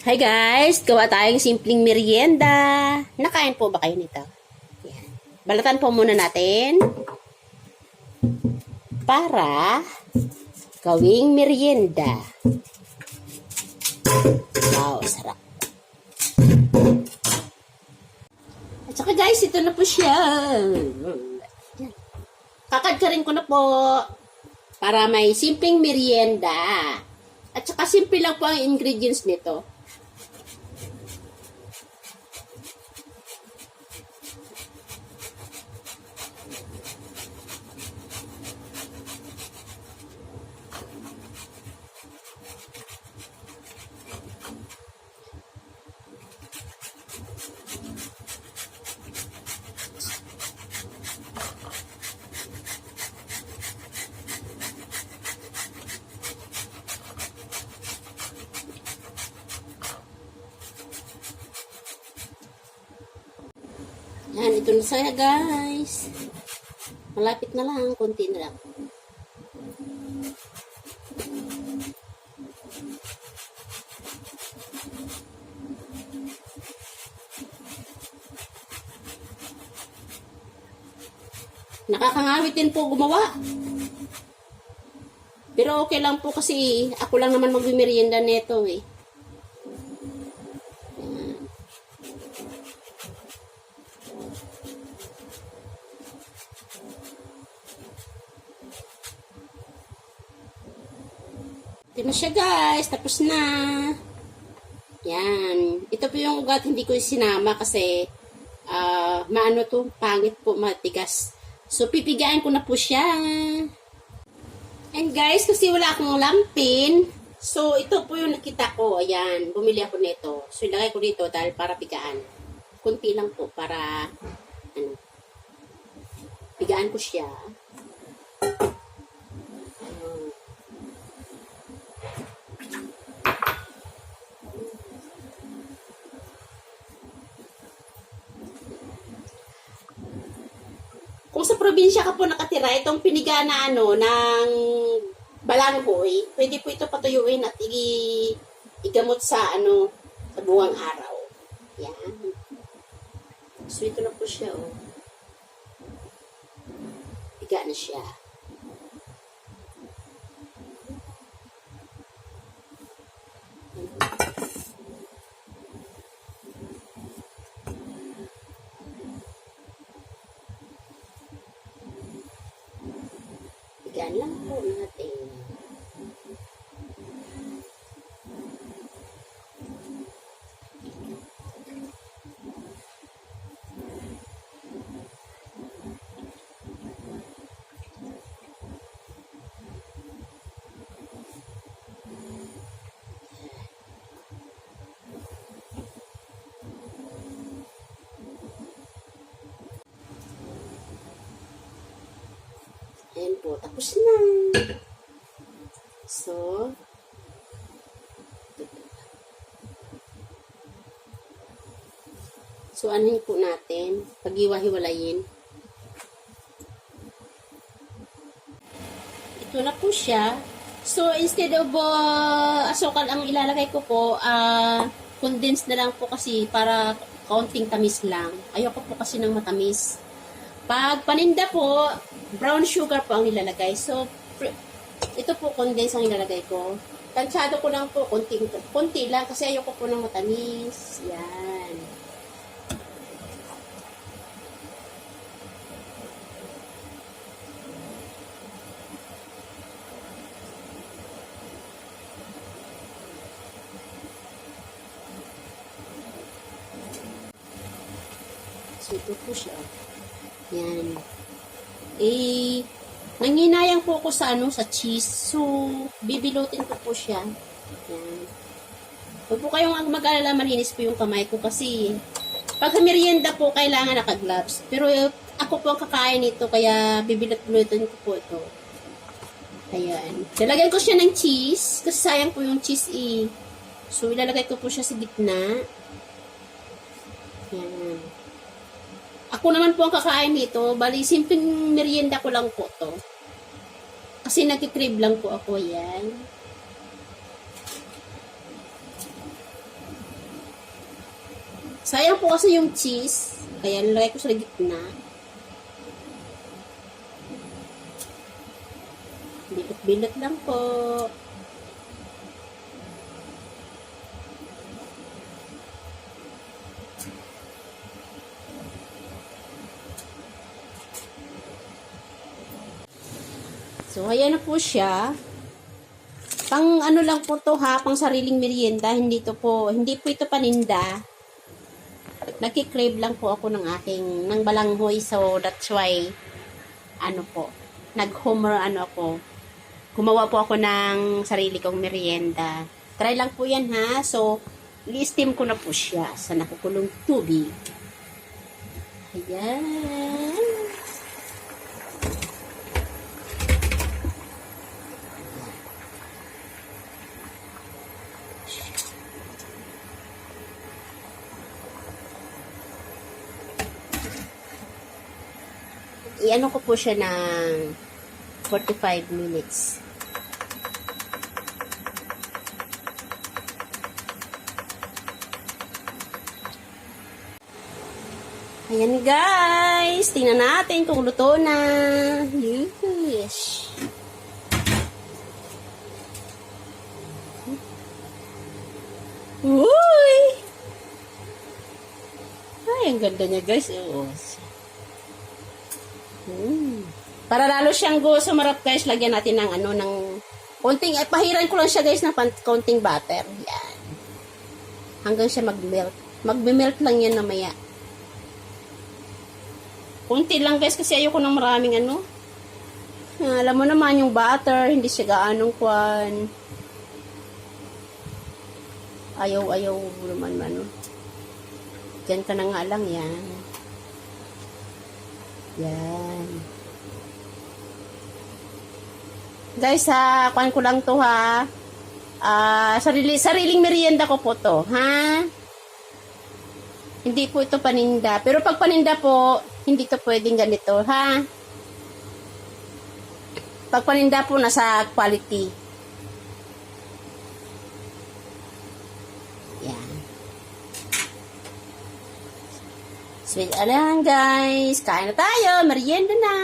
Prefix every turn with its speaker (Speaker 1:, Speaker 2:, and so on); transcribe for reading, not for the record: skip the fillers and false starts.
Speaker 1: Hi guys! Gawa tayong simpleng merienda. Nakain po ba kayo nito? Yan. Balatan po muna natin para gawing merienda. Wow, sarap. At saka guys, ito na po siya. Kakadkarin ko na po para may simpleng merienda. At saka simple lang po ang ingredients nito. Yan, ito na saya guys. Malapit na lang, konti na lang. Nakakangawit din po gumawa. Pero okay lang po kasi ako lang naman magmimerienda nito eh. Ito na siya guys, tapos na. Yan. Ito po yung ugat, hindi ko sinama kasi maano to, pangit po, matigas. So pipigain ko na po siya. And guys, kasi wala akong lampin, so ito po yung nakita ko. Ayan, bumili ako nito. So ilagay ko dito dahil para pigaan. Kunti lang po para pigaan ko siya. Kung sa probinsya ka po nakatira, itong piniga na ng balanghoy, pwede po ito patuyuin at igamot sa sa buwang araw. Yan. So ito na po siya, oh. Piga na siya. Pigaan lang po natin. Ayan po, tapos na. So anuhin po natin, pag-iwa-hiwalayin. Ito na po siya. So instead of asukal ang ilalagay ko po, condensed na lang po kasi para kaunting tamis lang. Ayoko po kasi ng matamis. Pag paninda po, brown sugar po ang nilalagay. So, ito po condensed ang nilalagay ko. Tansyado ko lang po, konti lang kasi ayoko po ng matamis. Yan. So, ito po siya. Yan. Nanginayang po ako sa sa cheese. So, bibilutin ko po siya. Yan. Huwag po kayong mag-alala, malinis po yung kamay ko kasi pag merienda po, kailangan naka-gloves. Pero ako po ang kakain nito, kaya bibilot-bilutin ko po ito. Ayan. Lalagyan ko siya ng cheese kasi sayang po yung cheese eh. So, ilalagay ko po siya sa gitna. Yan. Ako naman po ang kakain nito. Bali, simpleng merienda ko lang po to. Kasi nagkikrib lang po ako. Yan. Sayang po kasi yung cheese. Kaya nilagay ko sa gitna. Bilot-bilot lang po. So, ayan na po siya. Pang ano lang po to ha, pang sariling merienda, hindi po ito paninda. Nagki-crave lang po ako ng balanghoy, so that's why gumawa po ako ng sarili kong merienda. Try lang po yan ha. So, i-steam ko na po siya sa nakukulong tubig. Ayan. I-ano ko po siya ng 45 minutes. Ayan guys, tingnan natin kung luto na. Yes. Uy! Ay, ang ganda niya guys. Oh. Para lalo siyang sumarap guys, lagyan natin ng ng konting, pahiran ko lang siya guys ng konting butter. Yan. Hanggang siya mag-melt. Mag-melt lang yan namaya. Konti lang guys kasi ayoko ng maraming alam mo naman yung butter, hindi siya gaanong kwan. Ayaw naman Diyan ka na nga lang yan. Yan. Guys ha, kuhan ko lang to ha. Sariling merienda ko po to, ha? Hindi po ito paninda. Pero pag paninda po, hindi to pwedeng ganito, ha? Pag paninda po, nasa quality. Yan. So, ayan guys. Kain na tayo. Merienda na.